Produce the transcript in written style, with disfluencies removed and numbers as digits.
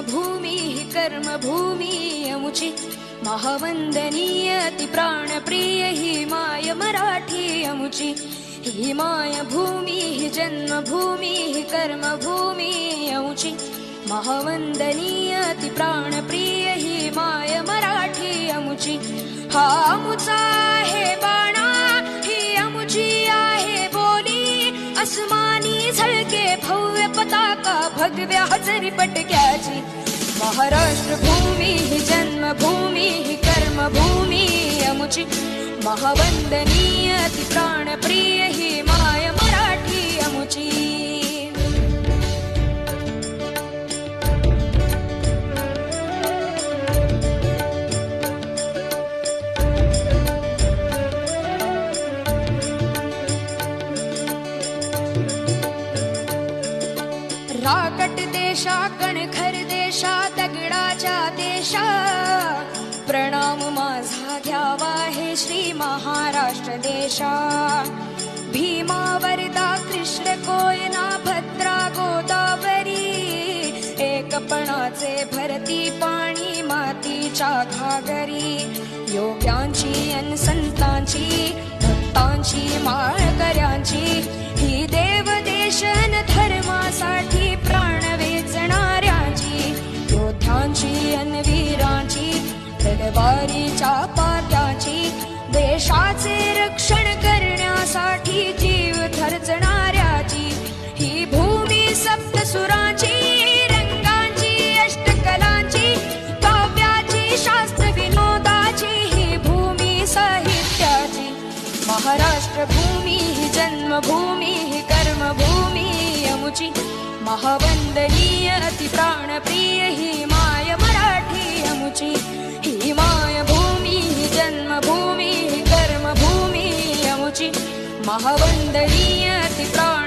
जन्मभूमी हि कर्मभूमी अमुची महावंदनीय अति प्राणप्रिय ही माय मराठी अमुची ही माय भूमी हि जन्मभूमी हि कर्मभूमी अमुची महावंदनीय अति प्राणप्रिय ही माय मराठी अमुची हा अमुचा आहे बाणा ही अमुची आहे बोली अस्मानी झळके भव्य पताका भगव्या हजरी पटक्याची महाराष्ट्र भूमी ही जन्मभूमी ही कर्मभूमी अमुची महावंदनीय अति प्राणप्रिय ही माय मराठी अमुची राकट देशा कणखर देशा दगडाच्या देशा प्रणाम माझा घ्यावा हे श्री महाराष्ट्र देशा भीमा वरदा कृष्ण कोयना भद्रा गोदावरी एकपणाचे भरती पाणी मातीच्या घागरी योग्यांची अन संतांची भक्तांची माळकऱ्यांची ही देवदेशन धर्मासाठी प्राण वेचणाऱ्यांची योद्ध्यांची अन वीरांची तलवारीच्या पात्याची देशाचे रक्षण करण्यासाठी जीव खर्चणाऱ्याची ही भूमी सप्तसुरांची रंगांची अष्टकलांची काव्याची शास्त्र विनोदाची ही भूमी साहित्याची महाराष्ट्र भूमी ही जन्मभूमी ही कर्मभूमी अमुची महावंदनीय अति प्राणप्रिय ही माय मराठी अमुची ही माय भूमी ही जन्मभूमी ही कर्मभूमी अमुची महावंदनीय अति प्राण